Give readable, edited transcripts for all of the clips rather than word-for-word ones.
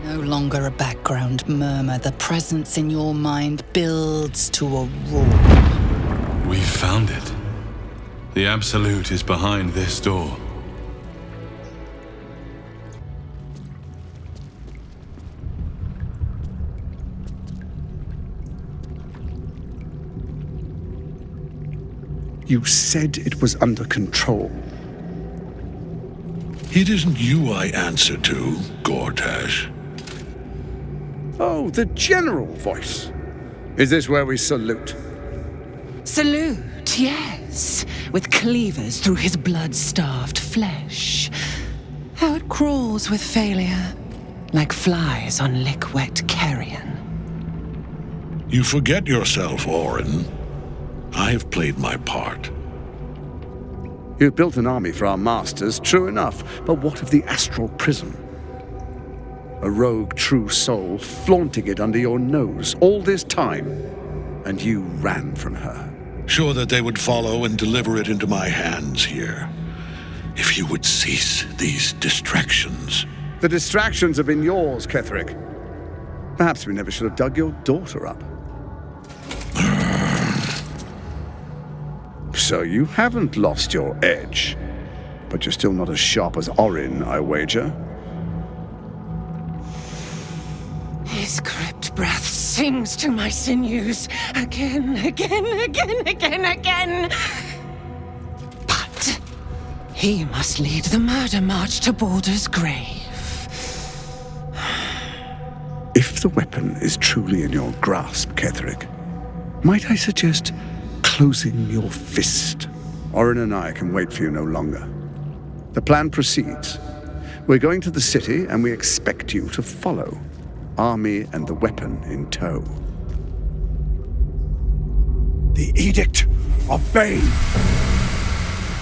No longer a background murmur. The presence in your mind builds to a roar. We found it. The Absolute is behind this door. You said it was under control. It isn't you I answer to, Gortash. Oh, the general voice. Is this where we salute? Salute, yes, with cleavers through his blood-starved flesh. How it crawls with failure, like flies on lick-wet carrion. You forget yourself, Orin. I have played my part. You've built an army for our masters, true enough, but what of the astral prism? A rogue true soul flaunting it under your nose all this time, and you ran from her. Sure that they would follow and deliver it into my hands here. If you would cease these distractions. The distractions have been yours, Ketherick. Perhaps we never should have dug your daughter up. So you haven't lost your edge, but you're still not as sharp as Orin, I wager. His crypt breath sings to my sinews again. But he must lead the murder march to Baldur's grave. If the weapon is truly in your grasp, Ketherick, might I suggest closing your fist? Orin and I can wait for you no longer. The plan proceeds. We're going to the city, and we expect you to follow. Army and the weapon in tow. The Edict of Bane!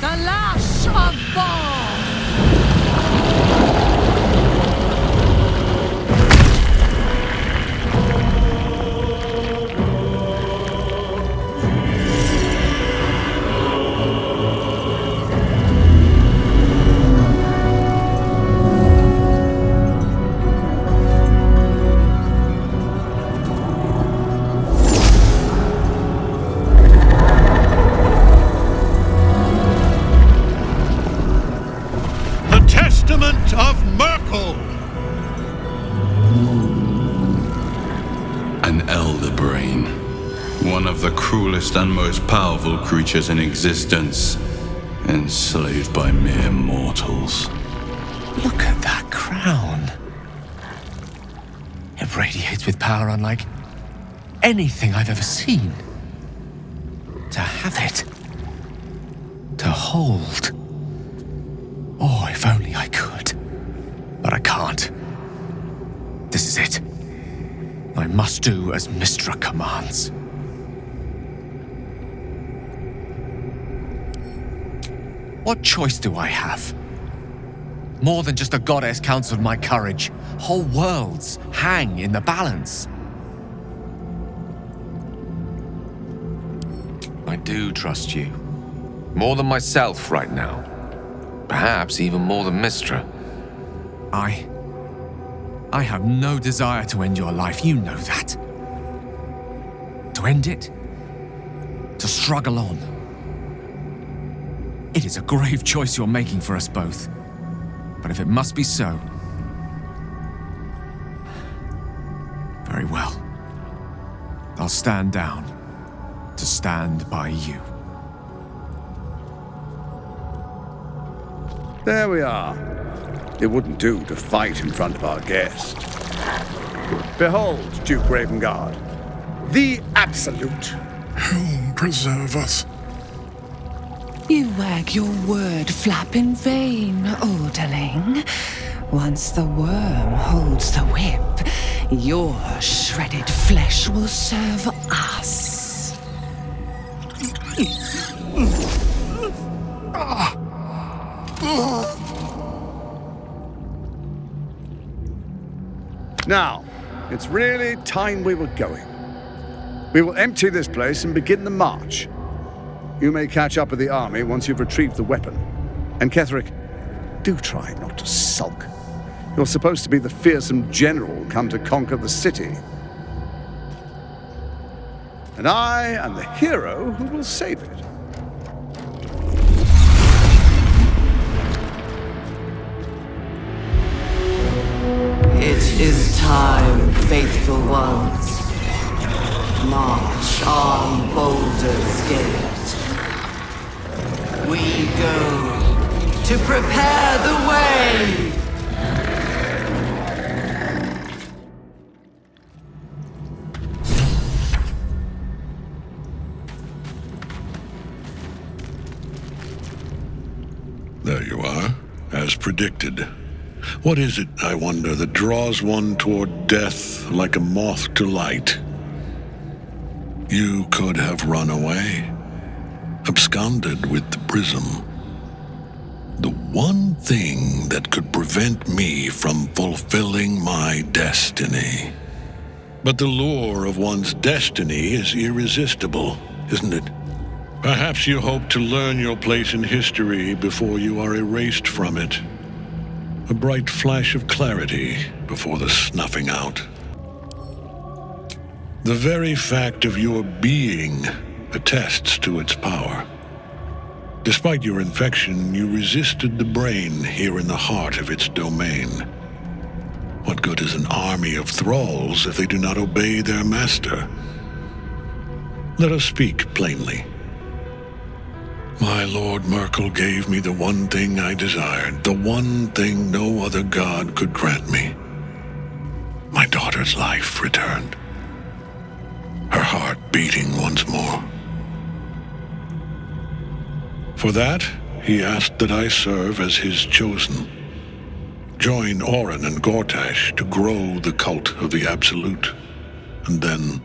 The lash of Ball! Of Merkel! An elder brain. One of the cruelest and most powerful creatures in existence. Enslaved by mere mortals. Look at that crown. It radiates with power unlike anything I've ever seen. To have it. To hold. Oh, if only I could. But I can't. This is it. I must do as Mystra commands. What choice do I have? More than just a goddess counts with my courage. Whole worlds hang in the balance. I do trust you. More than myself right now. Perhaps even more than Mystra. I have no desire to end your life, you know that. To end it? To struggle on. It is a grave choice you're making for us both. But if it must be so, very well. I'll stand down to stand by you. There we are. It wouldn't do to fight in front of our guest. Behold, Duke Ravengard, the Absolute. Helm preserve us. You wag your word flap in vain, orderling. Once the worm holds the whip, your shredded flesh will serve us. Now, it's really time we were going. We will empty this place and begin the march. You may catch up with the army once you've retrieved the weapon. And Ketherick, do try not to sulk. You're supposed to be the fearsome general come to conquer the city. And I am the hero who will save it. It is time, faithful ones. March on Baldur's Gate. We go to prepare the way! There you are, as predicted. What is it, I wonder, that draws one toward death like a moth to light? You could have run away, absconded with the prism. The one thing that could prevent me from fulfilling my destiny. But the lure of one's destiny is irresistible, isn't it? Perhaps you hope to learn your place in history before you are erased from it. A bright flash of clarity before the snuffing out. The very fact of your being attests to its power. Despite your infection, you resisted the brain here in the heart of its domain. What good is an army of thralls if they do not obey their master? Let us speak plainly. My Lord Merkel gave me the one thing I desired, the one thing no other god could grant me. My daughter's life returned. Her heart beating once more. For that, he asked that I serve as his chosen. Join Orin and Gortash to grow the cult of the Absolute, and then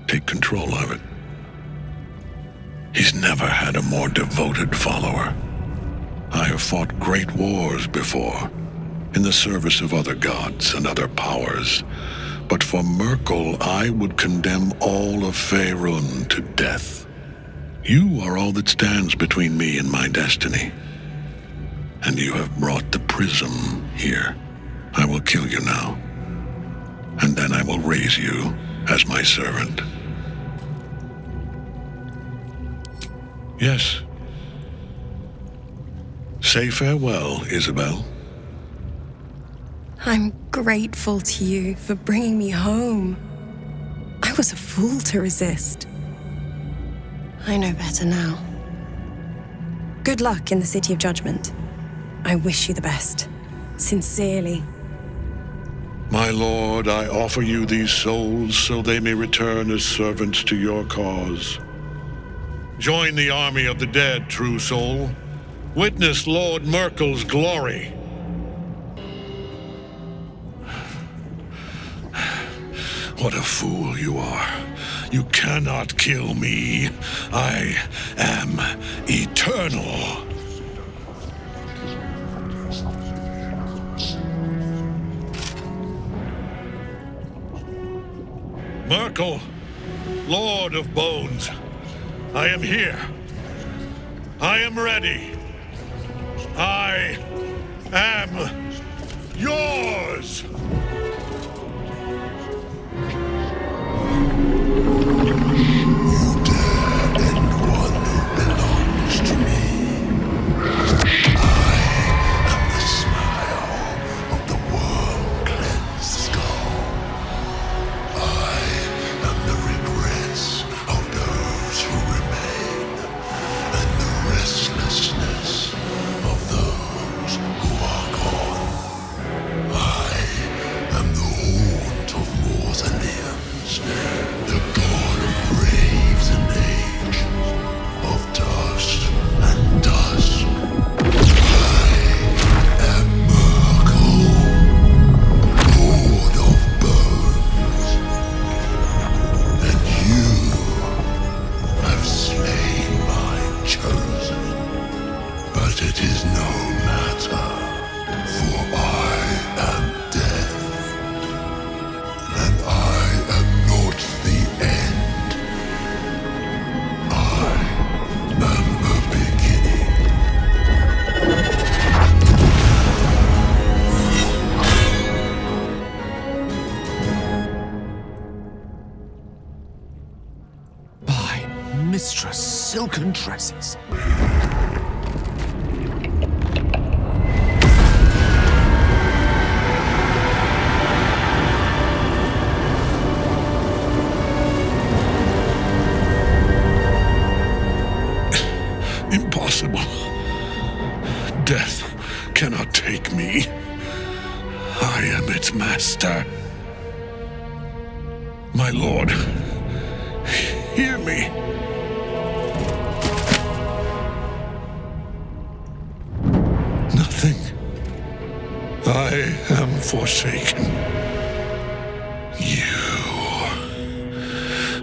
take control of it. He's never had a more devoted follower. I have fought great wars before, in the service of other gods and other powers, but for Merkel I would condemn all of Faerun to death. You are all that stands between me and my destiny. And you have brought the prism here. I will kill you now, and then I will raise you as my servant. Yes. Say farewell, Isabel. I'm grateful to you for bringing me home. I was a fool to resist. I know better now. Good luck in the City of Judgment. I wish you the best. Sincerely. My lord, I offer you these souls so they may return as servants to your cause. Join the army of the dead, true soul. Witness Lord Merkel's glory. What a fool you are. You cannot kill me. I am eternal. Merkel, Lord of Bones, I am here. I am ready. I am yours. mistress silken tresses. Impossible. Death cannot take me. I am its master. My lord, hear me. Nothing. I am forsaken.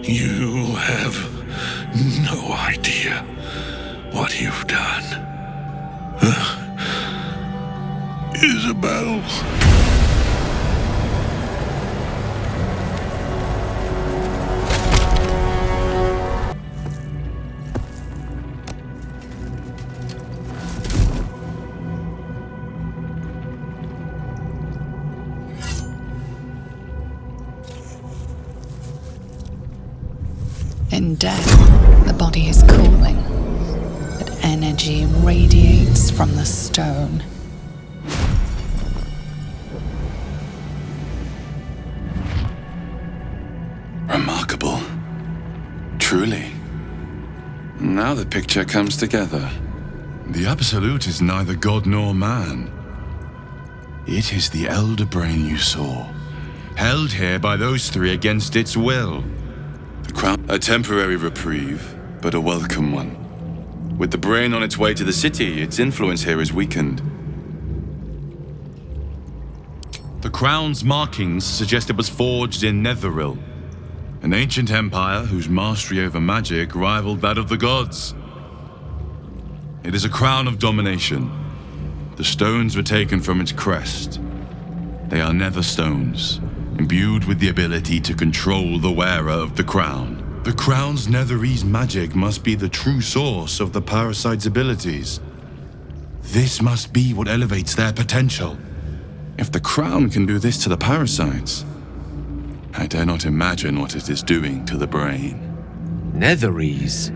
You have no idea what you've done. Isabel. In death, the body is cooling, but energy radiates from the stone. Remarkable. Truly. Now the picture comes together. The Absolute is neither god nor man. It is the Elder Brain you saw, held here by those three against its will. The crown, a temporary reprieve, but a welcome one. With the brain on its way to the city, its influence here is weakened. The crown's markings suggest it was forged in Netheril, an ancient empire whose mastery over magic rivaled that of the gods. It is a crown of domination. The stones were taken from its crest. They are nether stones, imbued with the ability to control the wearer of the crown. The crown's Netherese magic must be the true source of the parasite's abilities. This must be what elevates their potential. If the crown can do this to the parasites, I dare not imagine what it is doing to the brain. Netherese?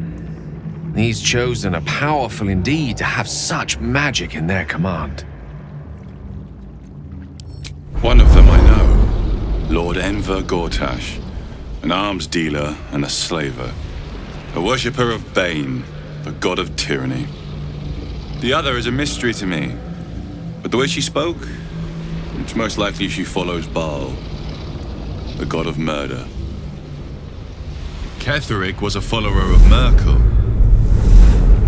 These chosen are powerful indeed to have such magic in their command. One of them I know, Lord Enver Gortash, an arms dealer and a slaver, a worshipper of Bane, the god of tyranny. The other is a mystery to me, but the way she spoke, it's most likely she follows Baal, the god of murder. Ketheric was a follower of Merkel,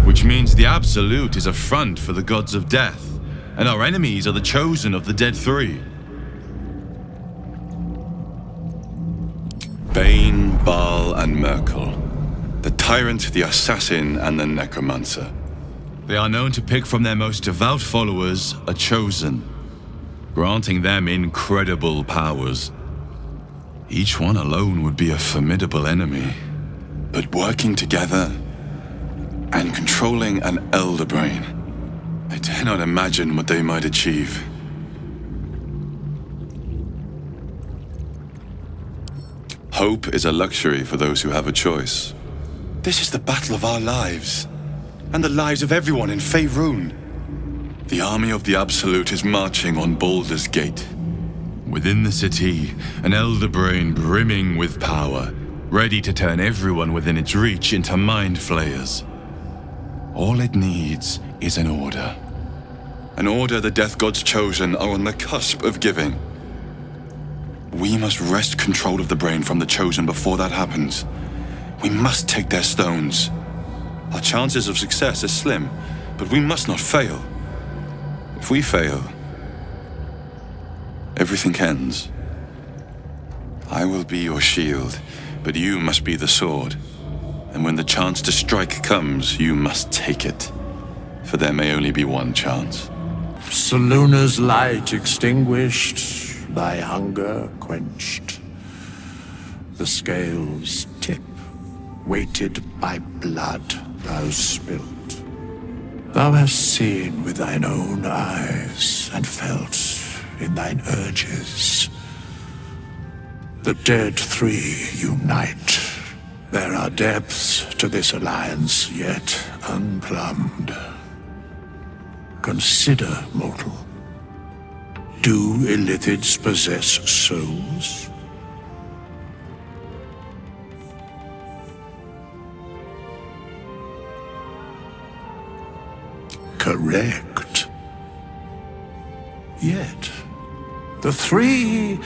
which means the Absolute is a front for the gods of death, and our enemies are the chosen of the Dead Three. Bane, Baal, and Merkel. The tyrant, the assassin, and the necromancer. They are known to pick from their most devout followers a chosen, granting them incredible powers. Each one alone would be a formidable enemy, but working together and controlling an Elder Brain, I dare not imagine what they might achieve. Hope is a luxury for those who have a choice. This is the battle of our lives, and the lives of everyone in Faerun. The army of the Absolute is marching on Baldur's Gate. Within the city, an Elder Brain brimming with power, ready to turn everyone within its reach into mind flayers. All it needs is an order. An order the Death Gods chosen are on the cusp of giving. We must wrest control of the brain from the chosen before that happens. We must take their stones. Our chances of success are slim, but we must not fail. If we fail, everything ends. I will be your shield, but you must be the sword. And when the chance to strike comes, you must take it. For there may only be one chance. Seluna's light extinguished, thy hunger quenched. The scales tip, weighted by blood thou spilt. Thou hast seen with thine own eyes and felt in thine urges. The Dead Three unite, There are depths to this alliance yet unplumbed. Consider, mortal. Do illithids possess souls? Correct. Yet, the three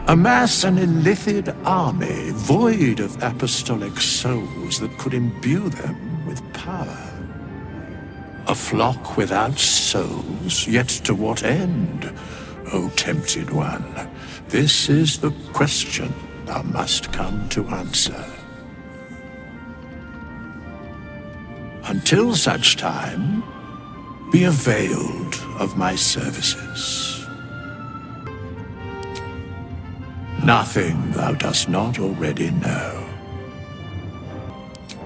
amass an illithid army void of apostolic souls that could imbue them with power. A flock without souls, yet to what end, O tempted one? This is the question thou must come to answer. Until such time, be availed of my services. Nothing thou dost not already know.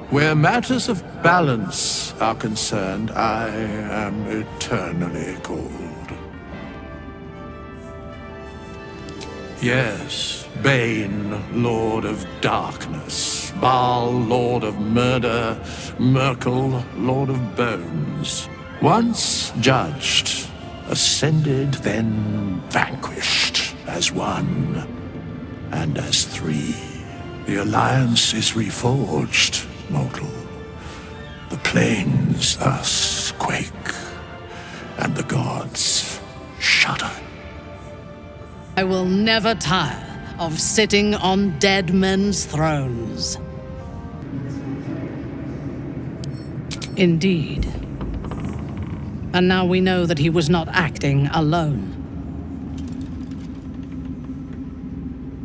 Where matters of balance are concerned, I am eternally cold. Yes, Bane, Lord of Darkness, Baal, Lord of Murder, Merkel, Lord of Bones. Once judged, ascended, then vanquished as one and as three. The alliance is reforged, mortal. The plains thus quake, and the gods shudder. I will never tire of sitting on dead men's thrones. Indeed. And now we know that he was not acting alone.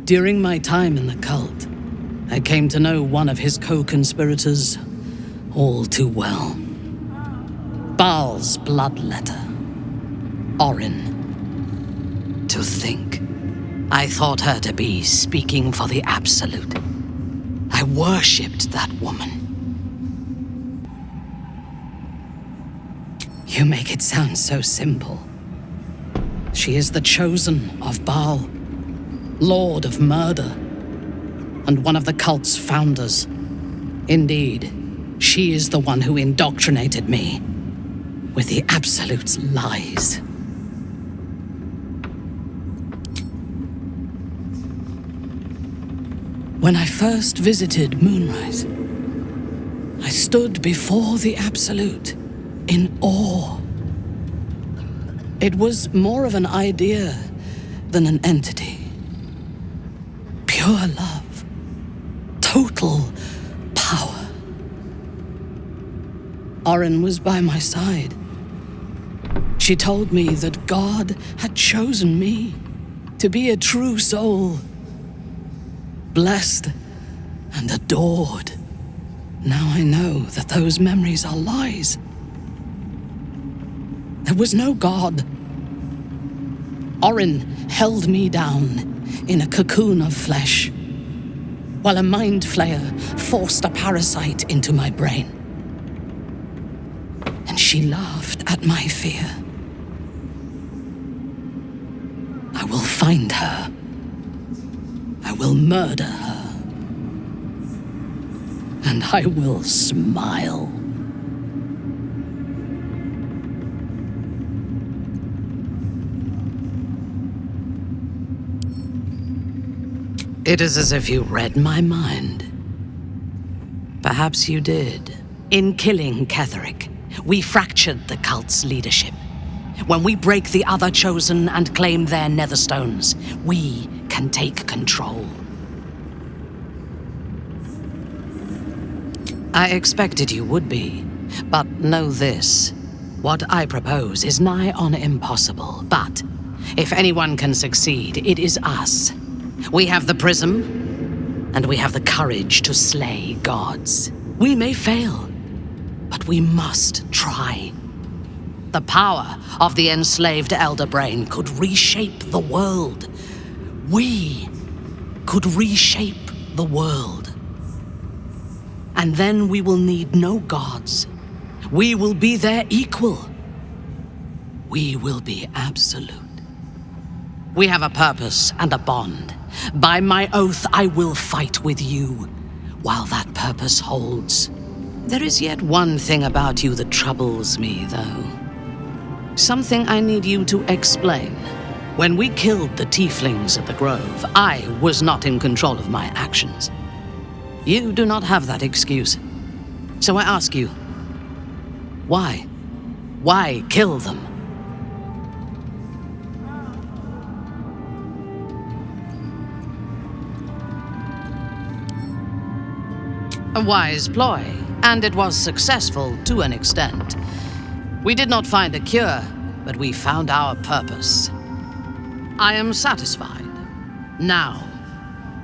During my time in the cult, I came to know one of his co-conspirators all too well. Baal's bloodletter, Orin. To think, I thought her to be speaking for the Absolute. I worshipped that woman. You make it sound so simple. She is the chosen of Baal, Lord of Murder, and one of the cult's founders. Indeed, she is the one who indoctrinated me with the Absolute's lies. When I first visited Moonrise, I stood before the Absolute in awe. It was more of an idea than an entity. Pure love. Total power. Orin was by my side. She told me that God had chosen me to be a true soul. Blessed and adored. Now I know that those memories are lies. There was no God. Orin held me down in a cocoon of flesh, while a mind flayer forced a parasite into my brain. And she laughed at my fear. I will find her. I will murder her. And I will smile. It is as if you read my mind. Perhaps you did. In killing Ketheric, we fractured the cult's leadership. When we break the other chosen and claim their netherstones, we can take control. I expected you would be, but know this. What I propose is nigh on impossible, but if anyone can succeed, it is us. We have the prism, and we have the courage to slay gods. We may fail, but we must try. The power of the enslaved Elder Brain could reshape the world. We could reshape the world. And then we will need no gods. We will be their equal. We will be absolute. We have a purpose and a bond. By my oath, I will fight with you. while that purpose holds. There is yet one thing about you that troubles me, though. Something I need you to explain. When we killed the tieflings at the Grove, I was not in control of my actions. You do not have that excuse. So I ask you, why? Why kill them? A wise ploy, and it was successful to an extent. We did not find a cure, but we found our purpose. I am satisfied. Now,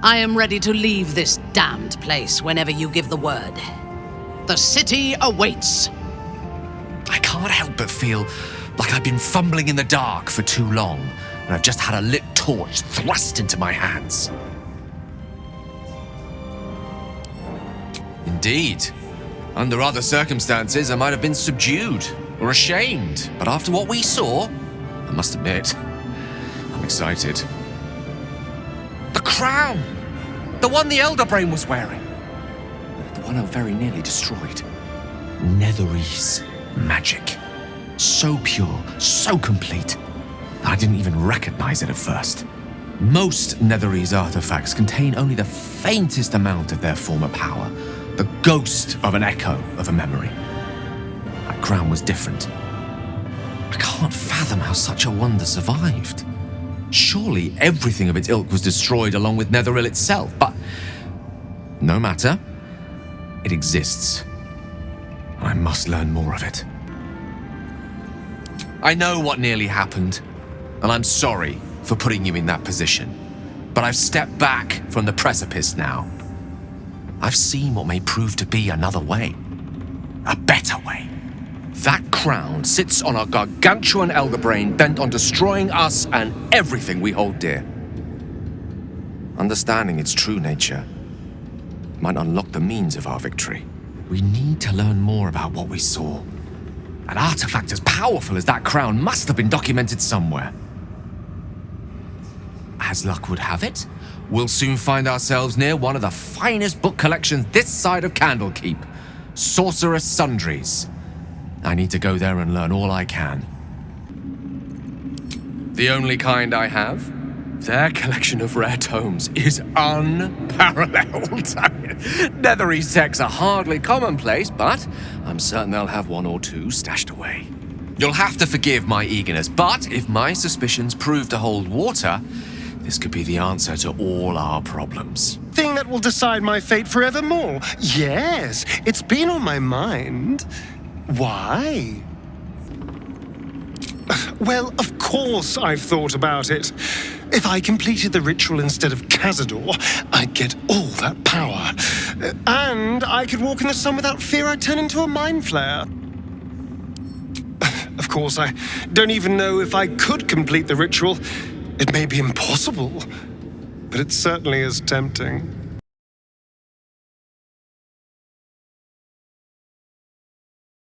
I am ready to leave this damned place whenever you give the word. The city awaits. I can't help but feel like I've been fumbling in the dark for too long, and I've just had a lit torch thrust into my hands. Indeed. Under other circumstances, I might have been subdued or ashamed. But after what we saw, I must admit, I'm excited. The crown! The one the Elder Brain was wearing. The one I very nearly destroyed. Netherese magic. So pure, so complete, that I didn't even recognize it at first. Most Netherese artifacts contain only the faintest amount of their former power. The ghost of an echo of a memory. That crown was different. I can't fathom how such a wonder survived. Surely everything of its ilk was destroyed along with Netheril itself, but no matter. It exists. I must learn more of it. I know what nearly happened, and I'm sorry for putting you in that position. But I've stepped back from the precipice now. I've seen what may prove to be another way. A better way. That crown sits on a gargantuan elder brain bent on destroying us and everything we hold dear. Understanding its true nature might unlock the means of our victory. We need to learn more about what we saw. An artifact as powerful as that crown must have been documented somewhere. As luck would have it, we'll soon find ourselves near one of the finest book collections this side of Candlekeep, Sorcerous Sundries. I need to go there and learn all I can. The only kind I have? Their collection of rare tomes is unparalleled. Netherese texts are hardly commonplace, but I'm certain they'll have one or two stashed away. You'll have to forgive my eagerness, but if my suspicions prove to hold water, this could be the answer to all our problems. Thing that will decide my fate forevermore. Yes, it's been on my mind. Why? Well, of course I've thought about it. If I completed the ritual instead of Cazador, I'd get all that power. And I could walk in the sun without fear I'd turn into a mind flare. Of course, I don't even know if I could complete the ritual. It may be impossible, but it certainly is tempting.